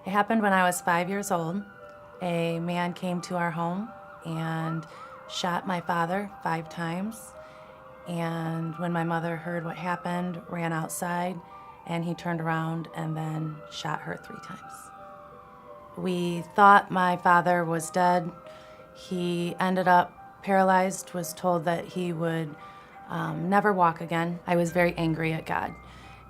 It happened when I was 5 years old. A man came to our home and shot my father 5 times. And when my mother heard what happened, ran outside, and he turned around and then shot her 3 times. We thought my father was dead. He ended up paralyzed, was told that he would never walk again. I was very angry at God,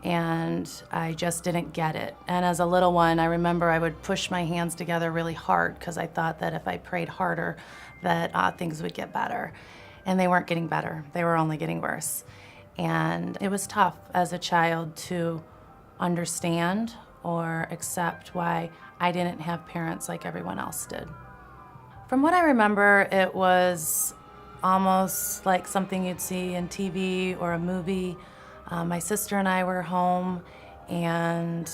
and I just didn't get it. And as a little one, I remember I would push my hands together really hard because I thought that if I prayed harder, that things would get better. And they weren't getting better. They were only getting worse. And it was tough as a child to understand or accept why I didn't have parents like everyone else did. From what I remember, it was almost like something you'd see in TV or a movie. My sister and I were home, and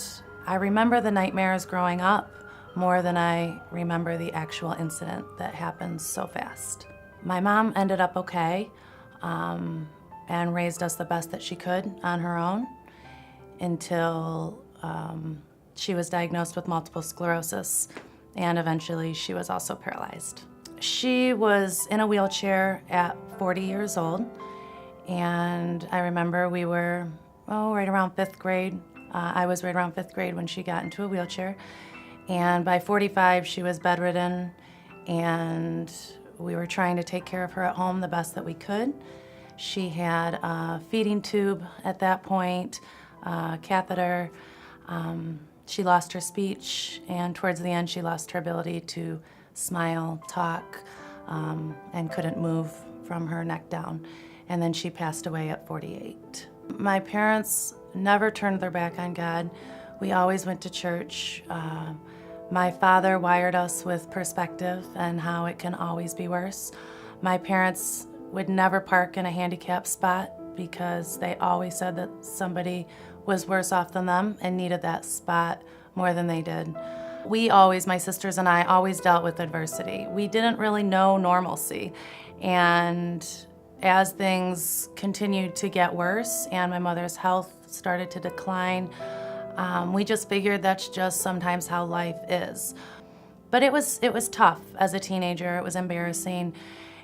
I remember the nightmares growing up more than I remember the actual incident that happened so fast. My mom ended up okay and raised us the best that she could on her own until she was diagnosed with multiple sclerosis, and eventually she was also paralyzed. She was in a wheelchair at 40 years old, and I remember we were right around 5th grade. I was right around 5th grade when she got into a wheelchair, and by 45 she was bedridden, and we were trying to take care of her at home the best that we could. She had a feeding tube at that point, a catheter. She lost her speech, and towards the end she lost her ability to smile, talk, and couldn't move from her neck down. And then she passed away at 48. My parents never turned their back on God. We always went to church. My father wired us with perspective and how it can always be worse. My parents would never park in a handicapped spot because they always said that somebody was worse off than them and needed that spot more than they did. We always, my sisters and I, always dealt with adversity. We didn't really know normalcy. And as things continued to get worse and my mother's health started to decline, we just figured that's just sometimes how life is. But it was tough as a teenager. It was embarrassing,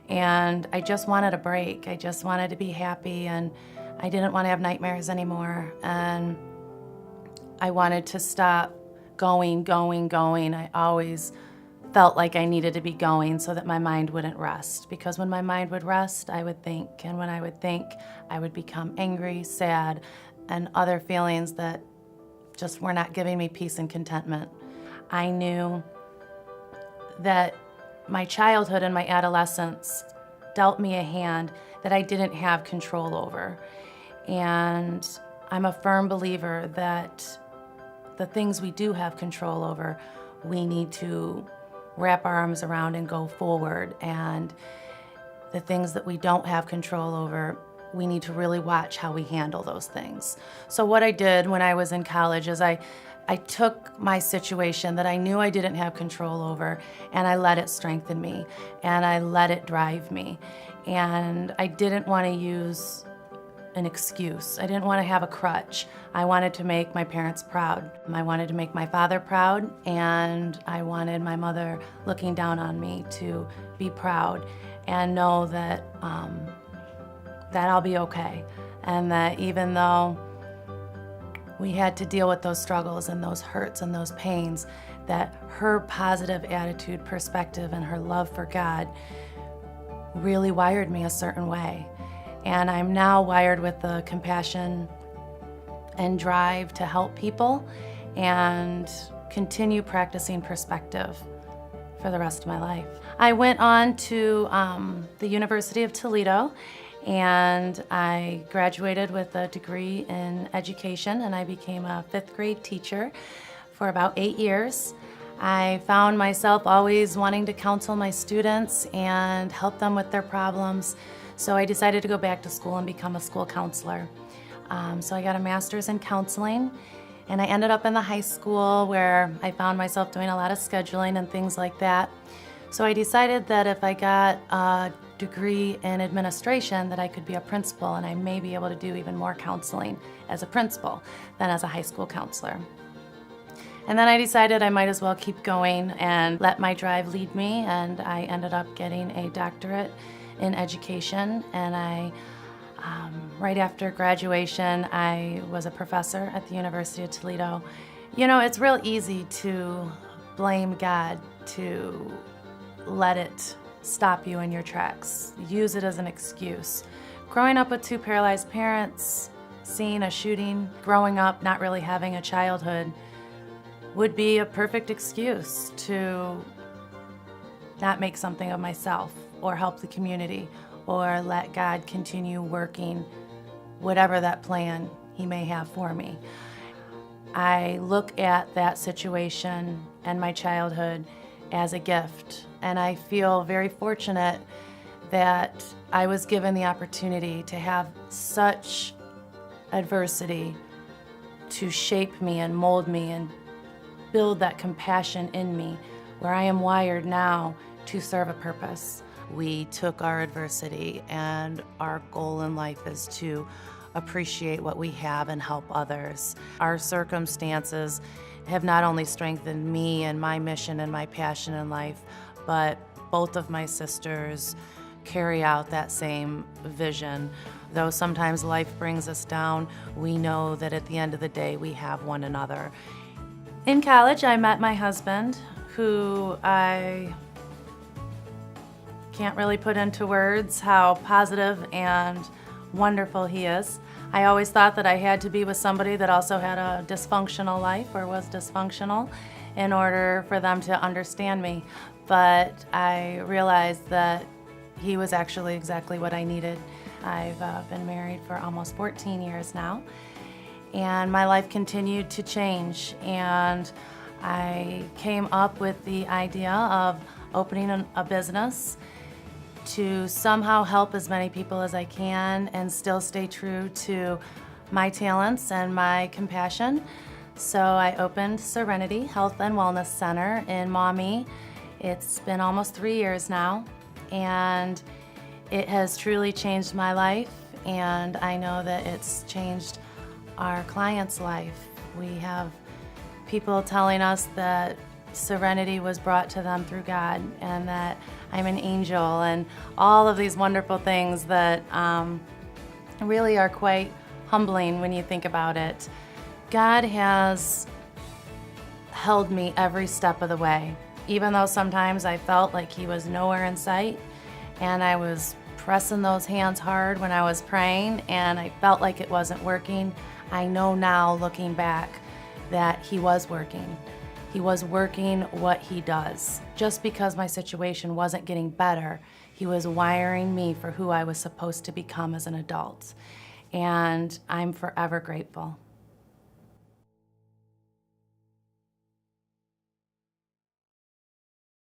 and I just wanted a break. I just wanted to be happy, and I didn't want to have nightmares anymore. And I wanted to stop going. I always felt like I needed to be going so that my mind wouldn't rest, because when my mind would rest, I would think, and when I would think, I would become angry, sad, and other feelings that just were not giving me peace and contentment. I knew that my childhood and my adolescence dealt me a hand that I didn't have control over. And I'm a firm believer that the things we do have control over, we need to wrap our arms around and go forward. And the things that we don't have control over, we need to really watch how we handle those things. So what I did when I was in college is I took my situation that I knew I didn't have control over, and I let it strengthen me, and I let it drive me. And I didn't want to use an excuse. I didn't want to have a crutch. I wanted to make my parents proud. I wanted to make my father proud, and I wanted my mother looking down on me to be proud and know that that I'll be okay, and that even though we had to deal with those struggles and those hurts and those pains, that her positive attitude, perspective, and her love for God really wired me a certain way. And I'm now wired with the compassion and drive to help people and continue practicing perspective for the rest of my life. I went on to the University of Toledo, and I graduated with a degree in education, and I became a 5th grade teacher for about 8 years. I found myself always wanting to counsel my students and help them with their problems, so I decided to go back to school and become a school counselor. So I got a master's in counseling, and I ended up in the high school where I found myself doing a lot of scheduling and things like that. So I decided that if I got a degree in administration, that I could be a principal, and I may be able to do even more counseling as a principal than as a high school counselor. And then I decided I might as well keep going and let my drive lead me, and I ended up getting a doctorate in education. And right after graduation, I was a professor at the University of Toledo. You know, it's real easy to blame God, to let it stop you in your tracks, use it as an excuse. Growing up with 2 paralyzed parents, seeing a shooting, growing up not really having a childhood would be a perfect excuse to not make something of myself or help the community or let God continue working whatever that plan He may have for me. I look at that situation and my childhood as a gift, and I feel very fortunate that I was given the opportunity to have such adversity to shape me and mold me and build that compassion in me, where I am wired now to serve a purpose. We took our adversity, and our goal in life is to appreciate what we have and help others. Our circumstances have not only strengthened me and my mission and my passion in life, but both of my sisters carry out that same vision. Though sometimes life brings us down, we know that at the end of the day, we have one another. In college, I met my husband, who I can't really put into words how positive and wonderful he is. I always thought that I had to be with somebody that also had a dysfunctional life or was dysfunctional in order for them to understand me. But I realized that he was actually exactly what I needed. I've been married for almost 14 years now, and my life continued to change. And I came up with the idea of opening a business to somehow help as many people as I can and still stay true to my talents and my compassion. So I opened Serenity Health and Wellness Center in Maumee. It's been almost 3 years now, and it has truly changed my life, and I know that it's changed our clients' life. We have people telling us that serenity was brought to them through God, and that I'm an angel, and all of these wonderful things that really are quite humbling when you think about it. God has held me every step of the way, even though sometimes I felt like He was nowhere in sight, and I was pressing those hands hard when I was praying, and I felt like it wasn't working. I know now, looking back, that He was working. He was working what He does. Just because my situation wasn't getting better, He was wiring me for who I was supposed to become as an adult. And I'm forever grateful.